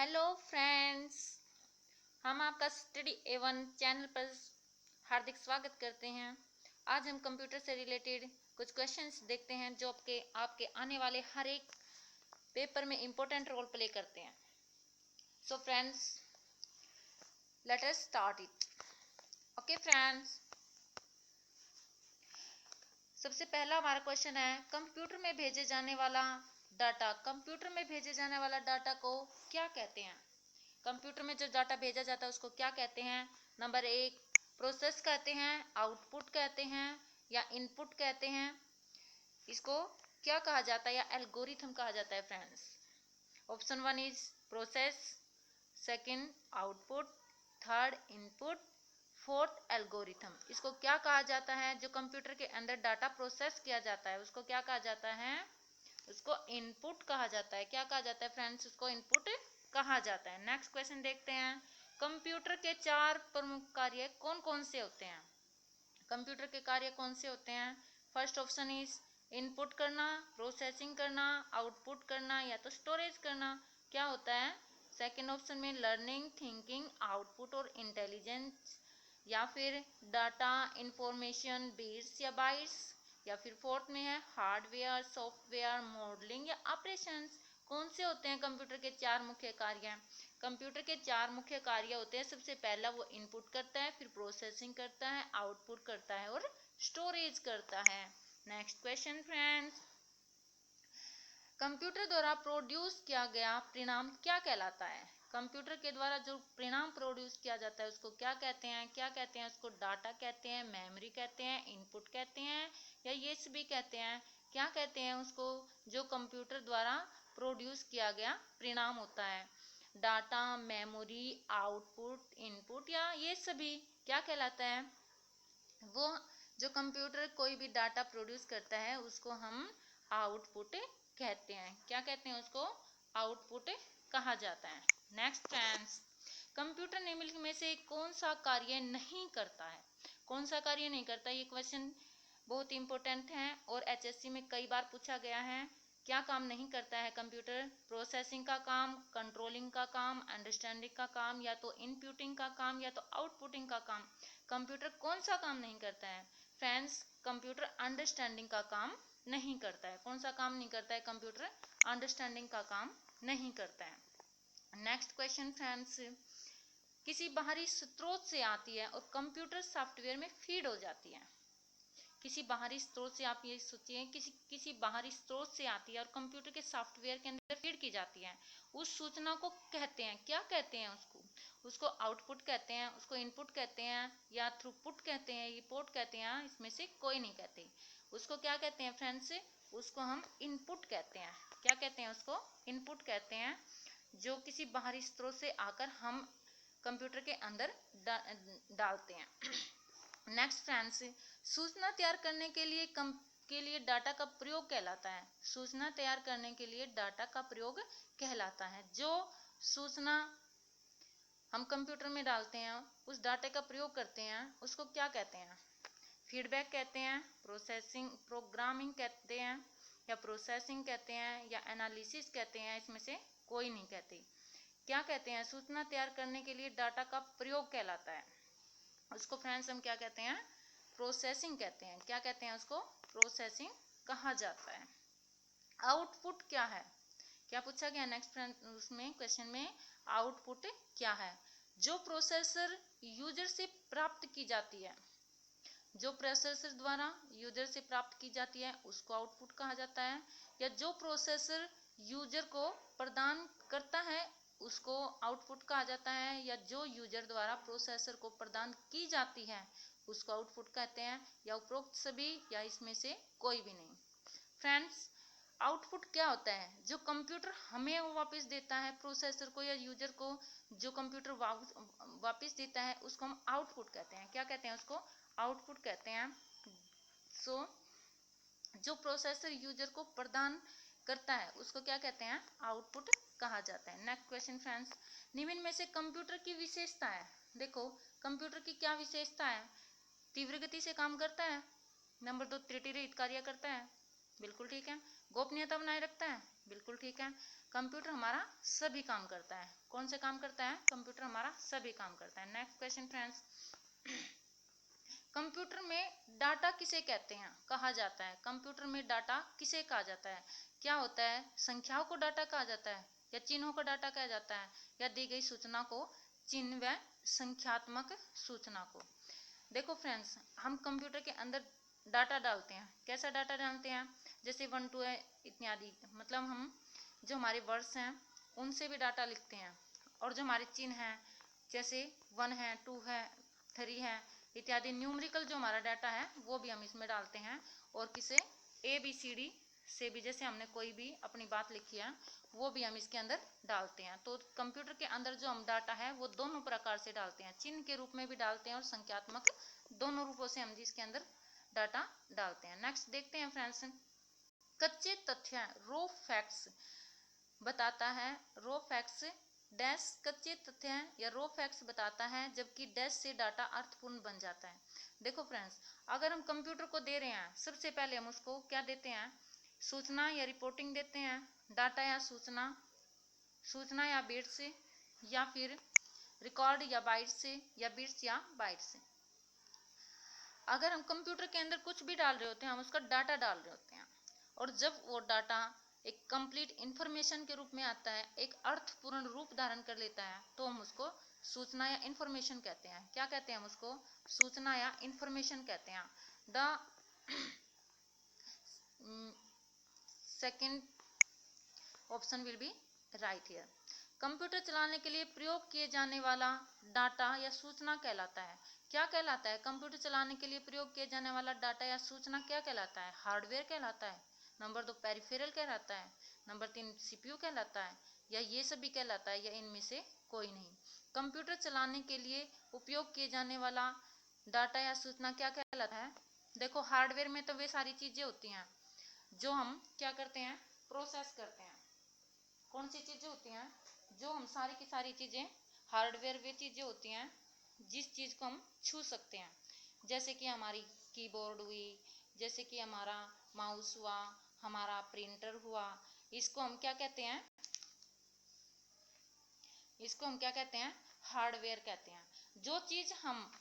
Hello friends, हम आपका study A1 channel पर हार्दिक स्वागत करते हैं। आज हम कंप्यूटर से रिलेटेड कुछ क्वेश्चंस देखते हैं जो आपके आने वाले हर एक पेपर में इम्पोर्टेंट रोल प्ले करते हैं। So friends, let us start it. Okay friends, सबसे पहला हमारा क्वेश्चन है कंप्यूटर में भेजे जाने वाला डाटा। कंप्यूटर में भेजे जाने वाला डाटा को क्या कहते हैं? कंप्यूटर में जो डाटा भेजा जाता है उसको क्या कहते हैं? नंबर 1 प्रोसेस कहते हैं, आउटपुट कहते हैं या इनपुट कहते हैं। इसको क्या कहा जाता है या एल्गोरिथम कहा जाता है friends? Option 1 is process, second output, third input, fourth algorithm. इसको क्या कहा जाता है? जो कंप्यूटर के अंदर डाटा प्रोसेस किया जाता है उसको क्या कहा जाता है? उसको इनपुट कहा जाता है। क्या कहा जाता है फ्रेंड्स? उसको इनपुट कहा जाता है। नेक्स्ट क्वेश्चन देखते हैं, कंप्यूटर के 4 प्रमुख कार्य कौन कौन से होते हैं? कंप्यूटर के कार्य कौन से होते हैं? फर्स्ट ऑप्शन इज इनपुट करना, प्रोसेसिंग करना, आउटपुट करना या तो स्टोरेज करना। क्या होता है? सेकंड ऑप्शन में लर्निंग, थिंकिंग, आउटपुट और इंटेलिजेंस, या फिर डाटा, इंफॉर्मेशन, बिट्स या बाइट्स, या फिर फोर्थ में है हार्डवेयर, सॉफ्टवेयर, मॉडलिंग या ऑपरेशंस। कौन से होते हैं कंप्यूटर के 4 मुख्य कार्य? कंप्यूटर के 4 मुख्य कार्य होते हैं। सबसे पहला वो इनपुट करता है, फिर प्रोसेसिंग करता है, आउटपुट करता है और स्टोरेज करता है। नेक्स्ट क्वेश्चन फ्रेंड्स, कंप्यूटर द्वारा प्रोड्यूस किया गया परिणाम क्या कहलाता है? कंप्यूटर के द्वारा जो परिणाम प्रोड्यूस किया जाता है उसको क्या कहते हैं? क्या कहते हैं उसको? डाटा कहते हैं, मेमोरी कहते हैं, इनपुट कहते हैं या ये सभी कहते हैं? क्या कहते हैं उसको जो कंप्यूटर द्वारा प्रोड्यूस किया गया परिणाम होता है? डाटा, मेमोरी, आउटपुट, इनपुट या ये सभी क्या कहलाता है? वो जो कंप्यूटर कोई भी डाटा प्रोड्यूस करता है उसको हम आउटपुट कहते हैं। क्या कहते हैं उसको? आउटपुट कहा जाता है। नेक्स्ट फ्रेंड्स, कंप्यूटर निम्नलिखित में से कौन सा कार्य नहीं करता है? कौन सा कार्य नहीं करता? ये क्वेश्चन बहुत इंपॉर्टेंट है और HSC में कई बार पूछा गया है। क्या काम नहीं करता है कंप्यूटर? प्रोसेसिंग का काम, कंट्रोलिंग का काम, अंडरस्टैंडिंग का काम या तो इनपुटिंग का काम या तो आउटपुटिंग का काम। कंप्यूटर कौन सा काम नहीं करता है फ्रेंड्स? कंप्यूटर अंडरस्टैंडिंग का काम नहीं करता है। कौन सा काम नहीं करता है? कंप्यूटर अंडरस्टैंडिंग का काम नहीं करता है। नेक्स्ट क्वेश्चन फ्रेंड्स, किसी बाहरी स्रोत से आती है और कंप्यूटर सॉफ्टवेयर में फीड हो जाती है। किसी बाहरी स्रोत से, आप ये सोचिए, किसी बाहरी स्रोत से आती है और कंप्यूटर के सॉफ्टवेयर के अंदर फीड की जाती है। उस सूचना को कहते हैं, क्या कहते हैं उसको? उसको आउटपुट कहते हैं, उसको इनपुट कहते हैं या थ्रूपुट कहते हैं, रिपोर्ट कहते हैं, इसमें से कोई नहीं कहते। उसको क्या कहते हैं फ्रेंड्स? उसको हम इनपुट कहते हैं। क्या कहते हैं उसको? इनपुट कहते हैं। जो किसी बाहरी स्रोत से आकर हम कंप्यूटर के अंदर डालते हैं। नेक्स्ट फ्रेंड्स, सूचना तैयार करने के लिए डाटा का प्रयोग कहलाता है। सूचना तैयार करने के लिए डाटा का प्रयोग कहलाता है। जो सूचना हम कंप्यूटर में डालते हैं, उस डाटा का प्रयोग करते हैं, उसको क्या कहते हैं? फीडबैक कहते हैं, प्रोसेसिंग, प्रोग्रामिंग कहते हैं या प्रोसेसिंग कहते हैं या एनालिसिस कहते हैं, इसमें से कोई नहीं कहते। क्या कहते हैं? सूचना तैयार करने के लिए डाटा का प्रयोग कहलाता है। उसको फ्रेंड्स हम क्या कहते हैं? प्रोसेसिंग कहते हैं। क्या कहते हैं उसको? प्रोसेसिंग कहा जाता है। आउटपुट क्या है? क्या पूछा गया नेक्स्ट फ्रेंड उसमें क्वेश्चन में? आउटपुट क्या है? जो प्रोसेसर यूजर से प्राप्त की जाती है, जो प्रोसेसर द्वारा यूजर से प्राप्त की जाती है उसको आउटपुट कहा जाता है। या जो प्रोसेसर यूजर को प्रदान करता है उसको आउटपुट कहा जाता है। या जो यूजर द्वारा प्रोसेसर को प्रदान की जाती है उसको आउटपुट कहते हैं। या उपरोक्त सभी या इसमें से कोई भी नहीं। फ्रेंड्स, आउटपुट क्या होता है? जो कंप्यूटर हमें वापस देता है, प्रोसेसर को या यूजर को जो कंप्यूटर वापस देता है उसको हम आउटपुट कहते हैं। क्या कहते हैं उसको? आउटपुट कहते हैं। सो जो प्रोसेसर यूजर को प्रदान करता है उसको क्या कहते हैं? आउटपुट कहा जाता है। नेक्स्ट क्वेश्चन फ्रेंड्स, निम्न में से कंप्यूटर की विशेषता है। देखो कंप्यूटर की क्या विशेषता है? तीव्र गति से काम करता है। नंबर 2 त्रुटि रहित कार्य करता है। बिल्कुल ठीक है। गोपनीयता बनाए रखता है। बिल्कुल ठीक है। कंप्यूटर हमारा सभी काम करता है। कौन से काम करता है? कंप्यूटर हमारा सभी काम करता है। नेक्स्ट क्वेश्चन फ्रेंड्स, कंप्यूटर में डाटा किसे कहते हैं, कहा जाता है? कंप्यूटर में डाटा किसे कहा जाता है? क्या होता है? संख्याओं को डाटा कहा जाता है, या चिन्हों को डाटा कहा जाता है, या दी गई सूचना को चिन्ह व संख्यात्मक सूचना को? देखो फ्रेंड्स, हम कंप्यूटर के अंदर डाटा डालते हैं। कैसा डाटा डालते हैं? जैसे 1 2 है इत्यादि, मतलब हम जो हमारे वर्ड्स हैं उनसे भी डाटा लिखते हैं, और जो हमारे चिन्ह हैं जैसे 1 है, 2 है, 3 है इत्यादि, न्यूमेरिकल जो हमारा डाटा है वो भी हम इसमें डालते हैं। और किसे ABCD से भी, जैसे हमने कोई भी अपनी बात लिखी है वो भी हम इसके अंदर डालते हैं। तो कंप्यूटर के अंदर जो हम डाटा है वो दोनों प्रकार से डालते हैं, चिन्ह के रूप में भी डालते हैं और संख्यात्मक, दोनों रूपों से हम इसके अंदर डाटा डालते हैं। नेक्स्ट देखते हैं फ्रेंड्स, कच्चे तथ्य रो फैक्ट्स बताता है। रो फैक्ट्स डैश कच्चे तथ्य हैं या रो फैक्ट्स बताता है, जबकि डैश से डाटा अर्थपूर्ण बन जाता है। देखो फ्रेंड्स, अगर हम कंप्यूटर को दे रहे हैं, सबसे पहले हम उसको क्या देते हैं? सूचना या रिपोर्टिंग देते हैं, डाटा या सूचना, सूचना या बिट्स, या फिर रिकॉर्ड या बाइट्स, या बिट्स या बाइट्स। अगर हम कंप्यूटर के अंदर कुछ भी डाल रहे होते हैं, हम उसका डाटा डाल रहे होते हैं, और जब वो डाटा एक कंप्लीट इंफॉर्मेशन के रूप में आता है, एक अर्थपूर्ण रूप धारण कर लेता है, तो हम उसको सूचना या इंफॉर्मेशन कहते हैं। क्या कहते हैं हम उसको? सूचना या इंफॉर्मेशन कहते हैं। The second option will be right here. Computer चलाने के लिए प्रयोग किए जाने वाला डाटा या सूचना कहलाता है। क्या कहलाता है? कंप्यूटर चलाने के लिए प्रयोग किए जाने वाला डाटा या सूचना क्या कहलाता है? हार्डवेयर कहलाता है। नंबर 2 पेरिफेरल कहलाता है। नंबर 3 CPU कहलाता है, या ये सभी कहलाता है, या इनमें से कोई नहीं? कंप्यूटर चलाने के लिए उपयोग किए जाने वाला डाटा या सूचना क्या कहलाता है? देखो, हार्डवेयर में तो वे सारी चीजें होती हैं जो हम क्या करते हैं? प्रोसेस करते हैं। कौन सी चीजें होती हैं? जो हम सारी की सारी चीजें, हार्डवेयर वे चीजें होती हैं जिस चीज को हम छू सकते हैं, जैसे कि हमारी कीबोर्ड हुई, जैसे कि हमारा माउस हुआ, हमारा प्रिंटर हुआ। इसको हम क्या कहते हैं? इसको हम क्या कहते हैं? हार्डवेयर कहते हैं। जो चीज हम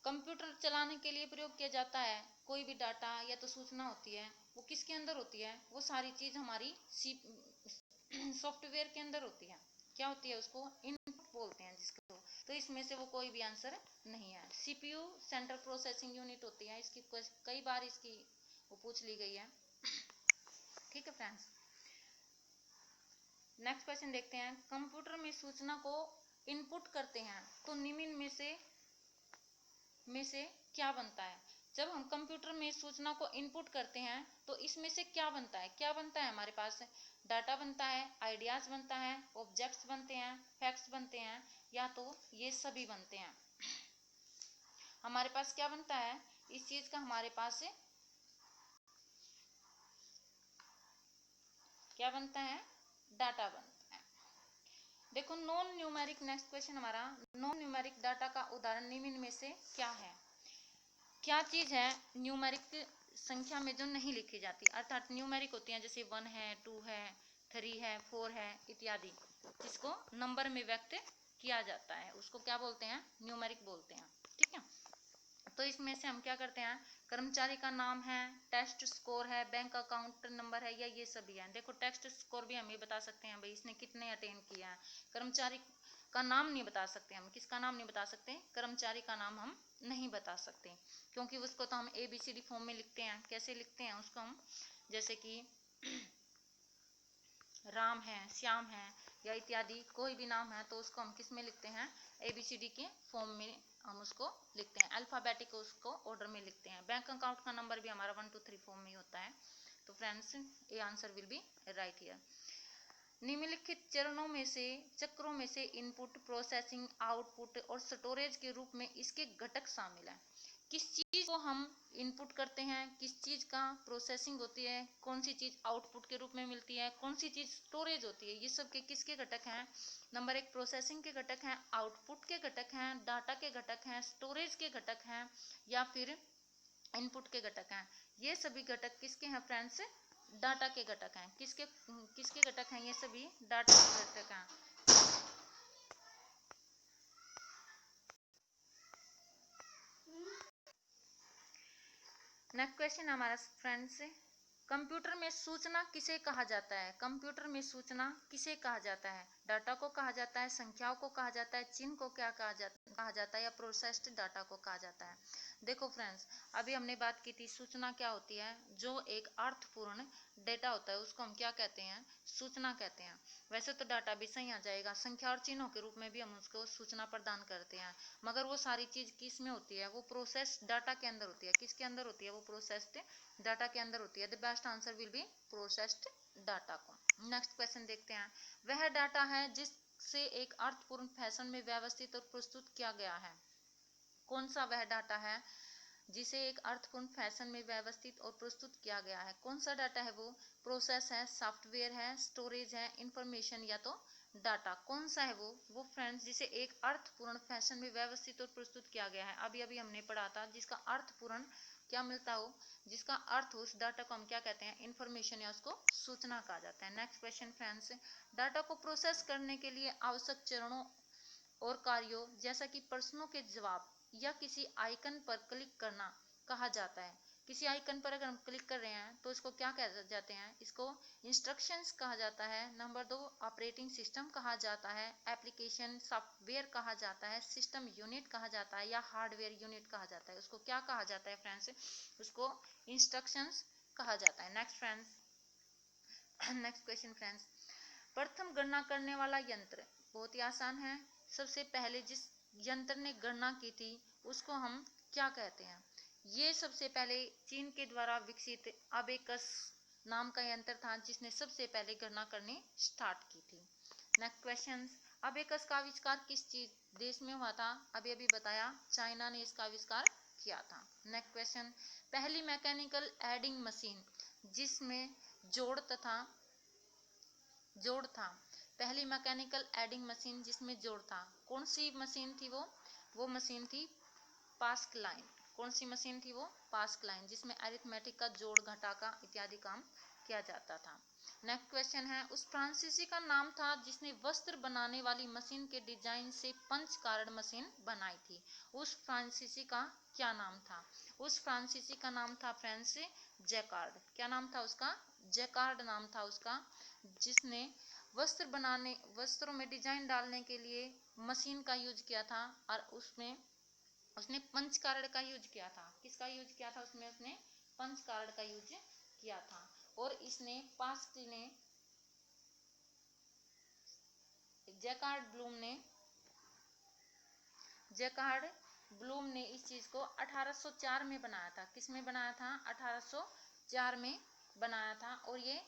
कंप्यूटर चलाने के लिए प्रयोग किया जाता है, कोई भी डाटा या तो सूचना होती है, वो किसके अंदर होती है? वो सारी चीज हमारी सॉफ्टवेयर के अंदर होती है। क्या होती है? उसको इनपुट बोलते हैं जिसको। तो इसमें से वो कोई भी आंसर नहीं है। CPU सेंट्रल प्रोसेसिंग यूनिट होती है, इसकी कई बार इसकी वो पूछ ली गई है। ठीक है फ्रेंड्स, नेक्स्ट क्वेश्चन देखते हैं। कंप्यूटर में सूचना को इनपुट करते हैं तो निम्न में से क्या बनता है? जब हम कंप्यूटर में सूचना को इनपुट करते हैं तो इसमें से क्या बनता है? क्या बनता है? हमारे पास डाटा बनता है, आइडियाज बनता है, ऑब्जेक्ट्स बनते हैं, फैक्ट्स बनते हैं, या तो ये सभी बनते हैं। हमारे पास क्या बनता है इस चीज का? हमारे पास क्या बनता है? डाटा बनता है। देखो, नॉन न्यूमेरिक, नेक्स्ट क्वेश्चन हमारा, नॉन न्यूमेरिक डाटा का उदाहरण निम्न में से क्या है? क्या चीज है न्यूमेरिक संख्या में जो नहीं लिखी जाती, अर्थात न्यूमेरिक होती हैं जैसे 1 है, 2 है, 3 है, 4 है इत्यादि, जिसको नंबर में व्यक्त किया जाता है, उसको क्या बोलते हैं? न्यूमेरिक बोलते हैं। ठीक है, तो इसमें से हम क्या करते हैं? कर्मचारी का नाम है, टेस्ट स्कोर है, बैंक अकाउंट नंबर है, या ये सभी है। देखो, टेस्ट स्कोर भी हम ये बता सकते हैं भाई इसने कितने अटेंड किया है। कर्मचारी का नाम नहीं बता सकते हम। किसका नाम नहीं बता सकते? कर्मचारी का नाम हम नहीं बता सकते, क्योंकि उसको तो हम ABCD फॉर्म में लिखते हैं। कैसे लिखते हैं उसको हम? जैसे कि राम है, श्याम है, या इत्यादि कोई भी नाम है, तो उसको हम किस में लिखते हैं? ABCD के फॉर्म में हम उसको लिखते हैं, अल्फाबेटिक उसको ऑर्डर में लिखते हैं। बैंक अकाउंट का नंबर भी हमारा 1 2 3 फॉर्म में होता है। तो फ्रेंड्स, ये answer will be right here. निम्नलिखित चक्रों में से इनपुट, प्रोसेसिंग, आउटपुट और स्टोरेज के रूप में इसके घटक शामिल हैं। किस चीज को हम इनपुट करते हैं, किस चीज का प्रोसेसिंग होती है, कौन सी चीज आउटपुट के रूप में मिलती है, कौन सी चीज स्टोरेज होती है, ये सब के किसके घटक हैं? नंबर 1 प्रोसेसिंग के घटक हैं, आउटपुट के घटक हैं, डाटा के घटक हैं, स्टोरेज के घटक हैं, या फिर इनपुट के घटक हैं। ये सभी घटक किसके हैं फ्रेंड्स? डाटा के घटक हैं। किसके किसके घटक हैं? ये सभी डाटा के घटक हैं। नेक्स्ट क्वेश्चन हमारा फ्रेंड्स, कंप्यूटर में सूचना किसे कहा जाता है? कंप्यूटर में सूचना किसे कहा जाता है? डाटा को कहा जाता है, संख्याओं को कहा जाता है, चिन्ह को क्या कहा जाता है, या प्रोसेस्ड डाटा को कहा जाता है? देखो फ्रेंड्स, अभी हमने बात की थी सूचना क्या होती है। जो एक अर्थपूर्ण डेटा होता है उसको हम क्या कहते हैं? सूचना कहते हैं। वैसे तो डाटा भी सही आ जाएगा, संख्या और चिन्हों के रूप में भी हम उसको सूचना प्रदान करते हैं, मगर वो सारी चीज किस में होती है? वो प्रोसेस्ड डाटा के अंदर होती है। किसके अंदर होती है? वो प्रोसेस्ड डाटा के अंदर होती है। The best answer will be processed data को। नेक्स्ट क्वेश्चन देखते हैं, वह डाटा है जिससे एक अर्थपूर्ण फैशन में व्यवस्थित और प्रस्तुत किया गया है। कौन सा वह डाटा है जिसे एक अर्थपूर्ण फैशन में व्यवस्थित और प्रस्तुत किया गया है? कौन सा डाटा है? वो प्रोसेस है, सॉफ्टवेयर है, स्टोरेज है, इंफॉर्मेशन या तो डाटा? कौन सा है वो फ्रेंड्स जिसे एक अर्थपूर्ण फैशन में व्यवस्थित और प्रस्तुत किया गया है? अभी अभी हमने पढ़ा था, जिसका अर्थपूर्ण क्या मिलता हो, जिसका अर्थ हो, उस डाटा को हम क्या कहते हैं? इंफॉर्मेशन या उसको सूचना कहा जाता है। नेक्स्ट क्वेश्चन फ्रेंड्स, डाटा को प्रोसेस करने के लिए आवश्यक चरणों और कार्यों जैसा कि प्रश्नों के जवाब या किसी आइकन पर क्लिक करना कहा जाता है। किसी आइकन पर अगर हम क्लिक कर रहे हैं तो इसको क्या कह जाते हैं? इसको इंस्ट्रक्शंस कहा जाता है। नंबर 2, ऑपरेटिंग सिस्टम कहा जाता है, एप्लीकेशन सॉफ्टवेयर कहा जाता है, सिस्टम यूनिट कहा जाता है, या हार्डवेयर यूनिट कहा जाता है। उसको क्या कहा जाता है फ्रेंड्स? उसको इंस्ट्रक्शंस कहा जाता है। Next friends, next question friends, प्रथम गणना करने वाला यंत्र? बहुत ही आसान है। सबसे पहले जिस यंत्र ने गणना की थी उसको हम क्या कहते हैं? ये सबसे पहले चीन के द्वारा विकसित अबेकस नाम का यंत्र था जिसने सबसे पहले गणना करनी स्टार्ट की थी। नेक्स्ट क्वेश्चन, अबेकस का आविष्कार किस चीज देश में हुआ था? अभी अभी बताया, चाइना ने इसका आविष्कार किया था। नेक्स्ट क्वेश्चन, पहली मैकेनिकल एडिंग मशीन जिसमें जोड़ था। पहली मैकेनिकल एडिंग मशीन जिसमें जोड़ था, कौन सी मशीन थी? वो मशीन थी पास्कलाइन। कौन सी मशीन थी? वो पास्कलाइन, जिसमें अरिथमेटिक का जोड़ घटा का इत्यादि काम किया जाता था। नेक्स्ट क्वेश्चन है, उस फ्रांसीसी का नाम था जिसने वस्त्र बनाने वाली मशीन के डिजाइन से पंच कारण मशीन बनाई थी। उस फ्रांसीसी का क्या नाम था? उस फ्रांसीसी का नाम था फ्रेंड्स जैकार्ड। क्या नाम था उसका? जैकार्ड नाम था उसका, जिसने वस्त्रों में डिजाइन डालने के लिए मशीन का यूज किया था, और उसने पंचकार्ड का यूज किया था। किसका यूज किया था? उसने पंचकार्ड का यूज किया था। और इसने जैकार्ड ब्लूम ने इस चीज को 1804 में बनाया था। किस में बनाया था? 1804 में बनाया था। और ये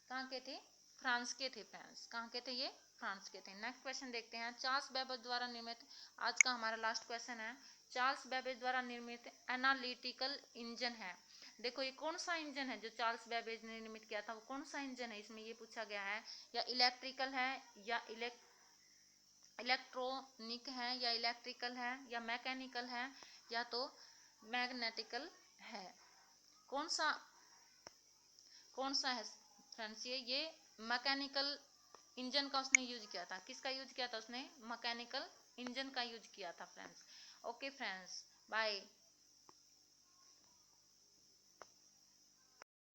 कहाँ के थे? फ्रांस के थे फ्रेंड्स। कहाँ के थे? ये फ्रांस के थे। नेक्स्ट क्वेश्चन देखते हैं, चार्ल्स बेबेज द्वारा निर्मित, आज का हमारा लास्ट क्वेश्चन है, चार्ल्स बेबेज द्वारा निर्मित एनालिटिकल इंजन है। देखो ये कौन सा इंजन है जो चार्ल्स बेबेज ने निर्मित किया था? वो कौन सा इंजन है? इसमें ये पूछा गया है, या इलेक्ट्रिकल है, या इलेक्ट्रॉनिक है, या इलेक्ट्रिकल है, या मैकेनिकल है, या तो मैग्नेटिकल है। कौन सा है फ्रेंड्स? ये मैकेनिकल इंजन का उसने यूज किया था। किसका यूज किया था? उसने मैकेनिकल इंजन का यूज किया था फ्रेंड्स। Okay friends, bye.